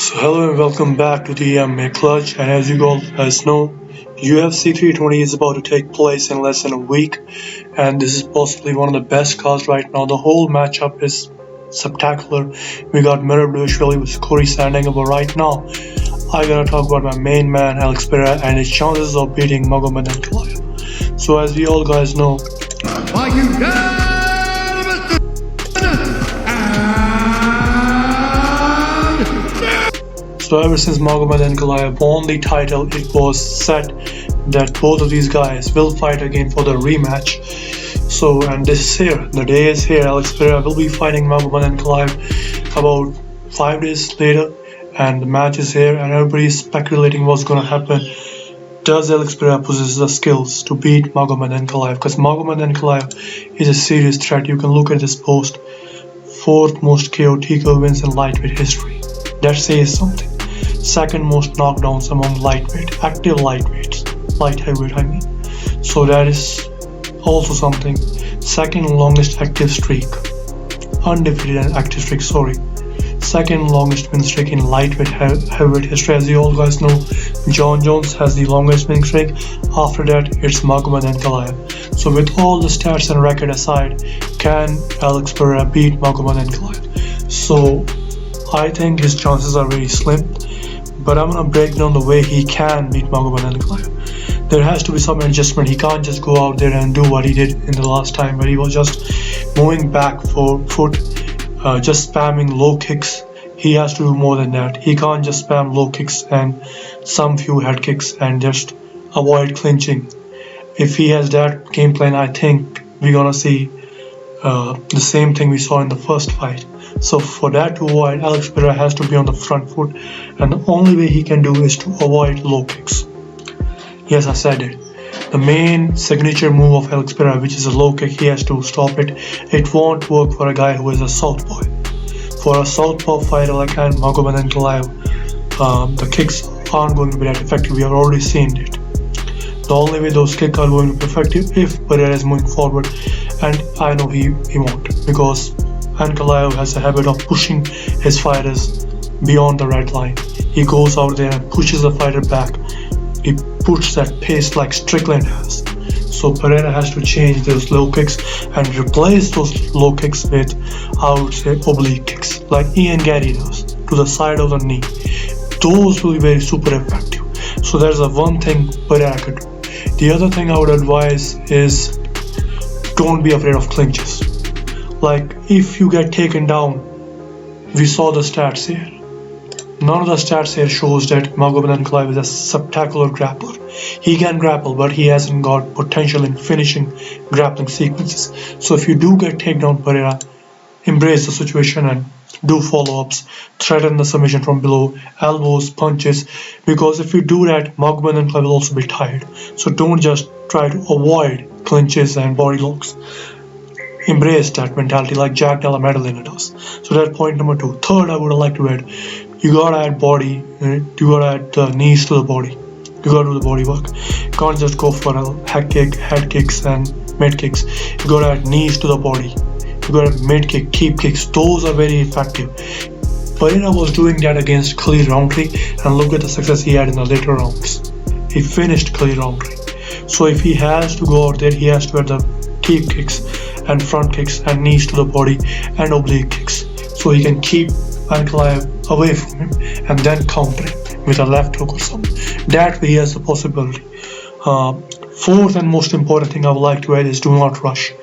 So hello and welcome back to the MMA Clutch, and as you all guys know, UFC 320 is about to take place in less than a week, and this is possibly one of the best cards right now. The whole matchup is spectacular. We got Magomed with Corey Sandhagen, but right now I gotta talk about my main man Alex Pereira and his chances of beating Magomed Ankleav. So as we all guys know, so ever since Magomed Ankleav won the title, it was said that both of these guys will fight again for the rematch. So, and this is here, the day is here. Alex Pereira will be fighting Magomed Ankleav about 5 days later, and the match is here, and everybody is speculating what's going to happen. Does Alex Pereira possess the skills to beat Magomed Ankleav? Because Magomed Ankleav is a serious threat. You can look at this post: 4th most KO TKO wins in lightweight history. That says something. 2nd most knockdowns among lightweight, active lightweights, light heavyweight I mean. So that is also something. 2nd longest active streak, undefeated active streak, sorry. 2nd longest win streak in lightweight heavyweight history. As you all guys know, John Jones has the longest winning streak. After that, it's Magomed Ankleav. So with all the stats and record aside, can Alex Pereira beat Magomed Ankleav? So I think his chances are very slim, but I'm gonna break down the way he can beat Magomed Ankleav. There has to be some adjustment. He can't just go out there and do what he did in the last time, where he was just moving back for foot, just spamming low kicks. He has to do more than that. He can't just spam low kicks and some few head kicks and just avoid clinching. If he has that game plan, I think we're gonna see the same thing we saw in the first fight. So for that to avoid, Alex Pereira has to be on the front foot, and the only way he can do is to avoid low kicks. Yes, I said it. The main signature move of Alex Pereira, which is a low kick, he has to stop it. It won't work for a guy who is a southpaw. For a southpaw fighter like Magomed Ankleav, the kicks aren't going to be that effective. We have already seen it. The only way those kicks are going to be effective if Pereira is moving forward, and I know he won't, because Ankleav has a habit of pushing his fighters beyond the red line. He goes out there and pushes the fighter back. He puts that pace like Strickland has. So Pereira has to change those low kicks and replace those low kicks with, I would say, oblique kicks, like Ian Gary does, to the side of the knee. Those will be very super effective. So there's the one thing Pereira could do. The other thing I would advise is, don't be afraid of clinches. Like, if you get taken down, we saw the stats here. None of the stats here shows that Magomed Ankleav is a spectacular grappler. He can grapple, but he hasn't got potential in finishing grappling sequences. So if you do get taken down, Pereira, embrace the situation and do follow-ups, threaten the submission from below, elbows, punches, because if you do that, Magomed Ankleav will also be tired. So don't just try to avoid clinches and body locks. Embrace that mentality like Jack Della Maddalena does. So that's point number 2. Third, I would like to add, you gotta add body, you gotta add the knees to the body. You gotta do the body work. You can't just go for a head kick, head kicks and mid kicks. You gotta add knees to the body. You gotta mid kick, keep kicks. Those are very effective. Pereira was doing that against Khalid Roundtree, and look at the success he had in the later rounds. He finished Khalid Roundtree. So if he has to go out there, he has to add the keep kicks and front kicks and knees to the body and oblique kicks, so he can keep Ankleav away from him and then counter him with a left hook or something. That way he has the possibility. 4th and most important thing I would like to add is, do not rush.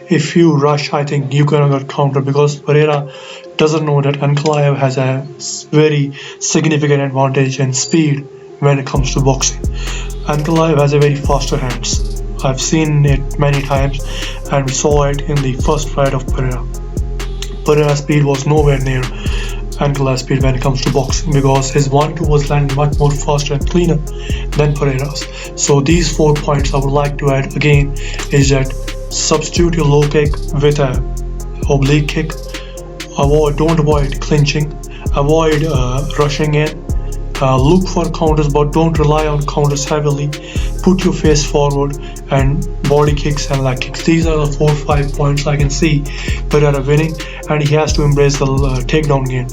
If you rush, I think you cannot get countered, because Pereira doesn't know that Ankleav has a very significant advantage in speed when it comes to boxing. Ankleav has a very faster hands. I've seen it many times, and we saw it in the first fight of Pereira. Pereira's speed was nowhere near Ankleav's speed when it comes to boxing, because his 1-2 was landing much more faster and cleaner than Pereira's. So these 4 points I would like to add again is that substitute your low kick with a oblique kick. Don't avoid clinching, avoid rushing in, Look for counters, but don't rely on counters heavily. Put your face forward and body kicks and leg kicks. These are the 4-5 points I can see Pereira winning, and he has to embrace the takedown game.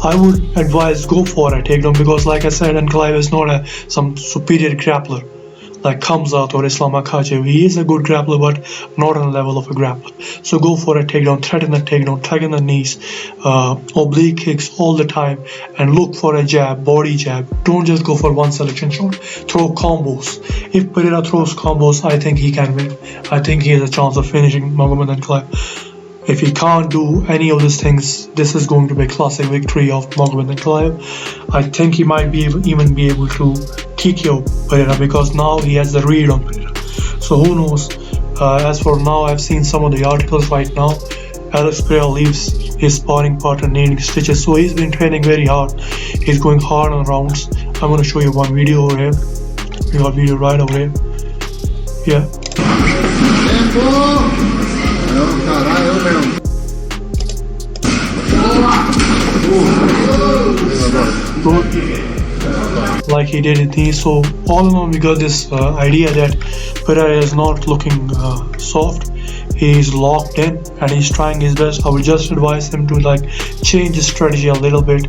I would advise go for a takedown because, like I said, Ankleav is not some superior grappler like Khamzat or Islam Makhachev. He is a good grappler, but not on the level of a grappler. So go for a takedown, threaten the takedown, tug in the knees, oblique kicks all the time, and look for a jab, body jab. Don't just go for one selection shot. Throw combos. If Pereira throws combos, I think he can win. I think he has a chance of finishing Magomed Ankleav. If he can't do any of these things, this is going to be a classic victory of Magomed Ankleav. I think he might even be able to TKO Pereira because now he has the read on Pereira. So who knows? As for now, I've seen some of the articles right now. ALEXPEREIRA leaves his sparring partner needing stitches, so he's been training very hard. He's going hard on rounds. I'm going to show you one video over here. We got a video right over here. Yeah. Like he did it knee. So all in all, we got this idea that Pereira is not looking soft. He's locked in and he's trying his best. I would just advise him to change his strategy a little bit.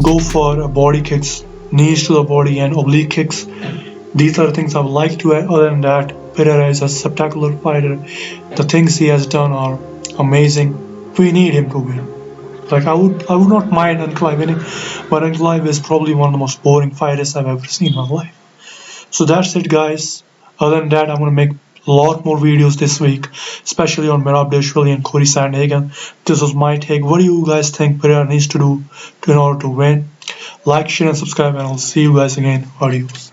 Go for body kicks, knees to the body, and oblique kicks. These are the things I would like to add. Other than that, Pereira is a spectacular fighter. The things he has done are amazing. We need him to win. I would not mind Ankleav winning, but Ankleav is probably one of the most boring fighters I've ever seen in my life. So that's it, guys. Other than that, I'm going to make a lot more videos this week, especially on Merab and Corey Sandhagen. This was my take. What do you guys think Pereira needs to do in order to win? Like, share, and subscribe, and I'll see you guys again. Adios.